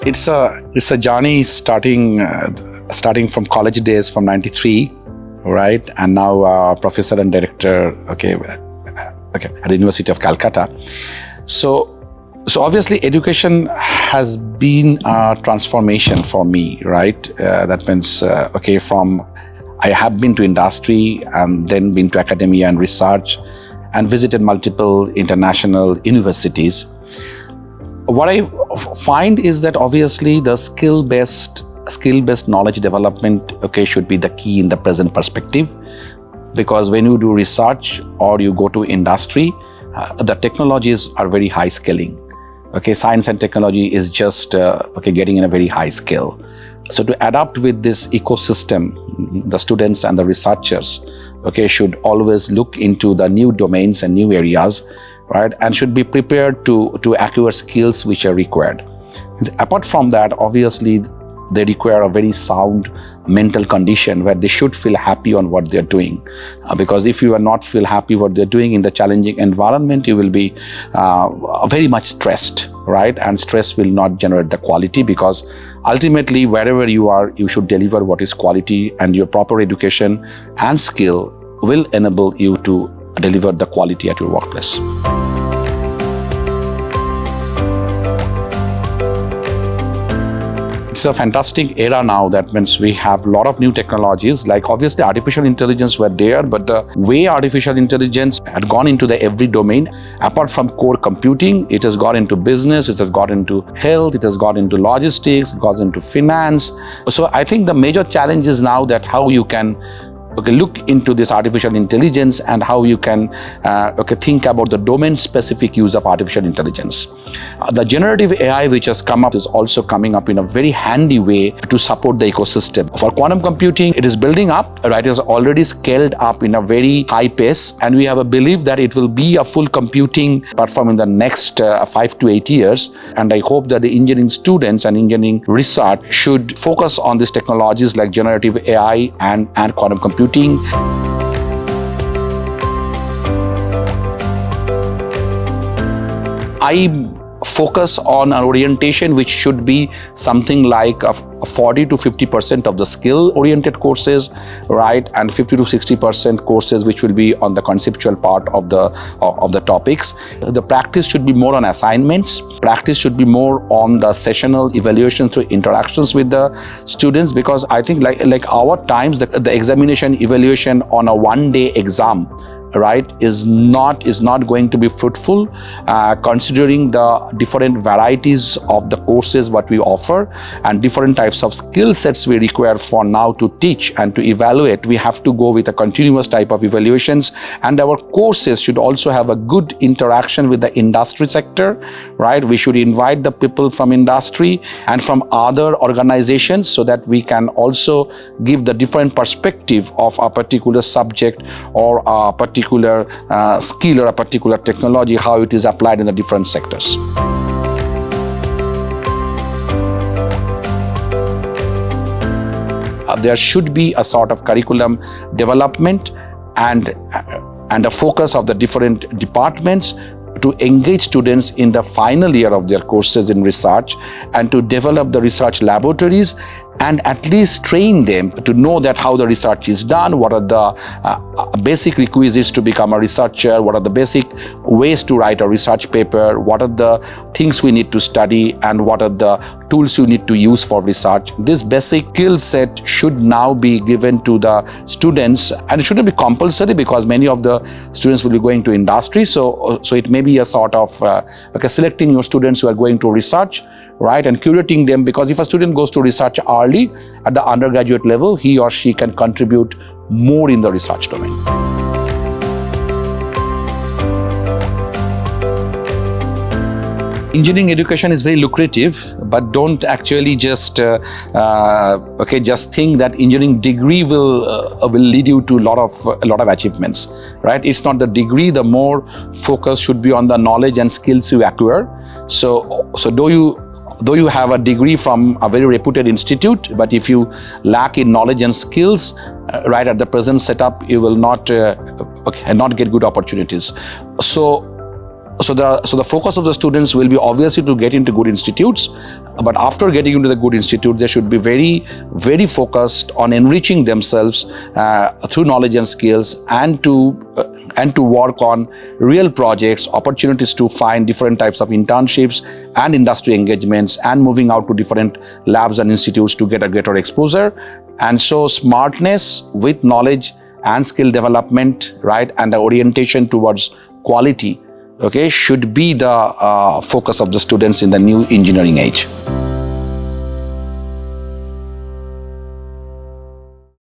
It's a journey starting from college days from '93, right? And now professor and director, at the University of Calcutta. So obviously education has been a transformation for me, right? That means, from I have been to industry and then been to academia and research and visited multiple international universities. What I find is that obviously the skill-based knowledge development, should be the key in the present perspective, because when you do research or you go to industry, the technologies are very high scaling. Science and technology is just getting in a very high scale. So to adapt with this ecosystem, the students and the researchers, should always look into the new domains and new areas, right? And should be prepared to acquire skills which are required. Apart from that, obviously, they require a very sound mental condition where they should feel happy on what they're doing. Because if you are not feel happy what they're doing in the challenging environment, you will be very much stressed, right? And stress will not generate the quality, because ultimately wherever you are, you should deliver what is quality, and your proper education and skill will enable you to deliver the quality at your workplace. It's a fantastic era now. That means we have a lot of new technologies, like obviously artificial intelligence were there, but the way artificial intelligence had gone into the every domain, apart from core computing, it has got into business, it has got into health, it has got into logistics, it got into finance. So I think the major challenge is now that how you can look into this artificial intelligence and how you can think about the domain-specific use of artificial intelligence. The generative AI which has come up is also coming up in a very handy way to support the ecosystem. For quantum computing, it is building up, right? It is already scaled up in a very high pace, and we have a belief that it will be a full computing platform in the next 5 to 8 years. And I hope that the engineering students and engineering research should focus on these technologies like generative AI and quantum computing. I focus on an orientation which should be something like a 40 to 50% of the skill-oriented courses, right, and 50 to 60% courses which will be on the conceptual part of the topics. The practice should be more on assignments. Practice should be more on the sessional evaluation through interactions with the students, because I think like our times, the examination evaluation on a one-day exam, right, is not going to be fruitful, considering the different varieties of the courses what we offer and different types of skill sets we require for now to teach and to evaluate. We have to go with a continuous type of evaluations, and our courses should also have a good interaction with the industry sector, right? We should invite the people from industry and from other organizations so that we can also give the different perspective of a particular subject or a particular skill or a particular technology, how it is applied in the different sectors. There should be a sort of curriculum development and a focus of the different departments to engage students in the final year of their courses in research and to develop the research laboratories and at least train them to know that how the research is done, what are the basic requisites to become a researcher, what are the basic ways to write a research paper, what are the things we need to study, and what are the tools you need to use for research. This basic skill set should now be given to the students, and it shouldn't be compulsory because many of the students will be going to industry. So it may be a sort of selecting your students who are going to research, right, and curating them, because if a student goes to research early at the undergraduate level, he or she can contribute more in the research domain. Engineering education is very lucrative, but don't actually just think that engineering degree will lead you to a lot of achievements, right? It's not the degree. The more focus should be on the knowledge and skills you acquire. So though you have a degree from a very reputed institute, but if you lack in knowledge and skills, right, at the present setup, you will not get good opportunities. So So the focus of the students will be obviously to get into good institutes, but after getting into the good institute, they should be very focused on enriching themselves through knowledge and skills, and to work on real projects, opportunities to find different types of internships and industry engagements, and moving out to different labs and institutes to get a greater exposure. And so smartness with knowledge and skill development, right, and the orientation towards quality, okay, should be the focus of the students in the new engineering age.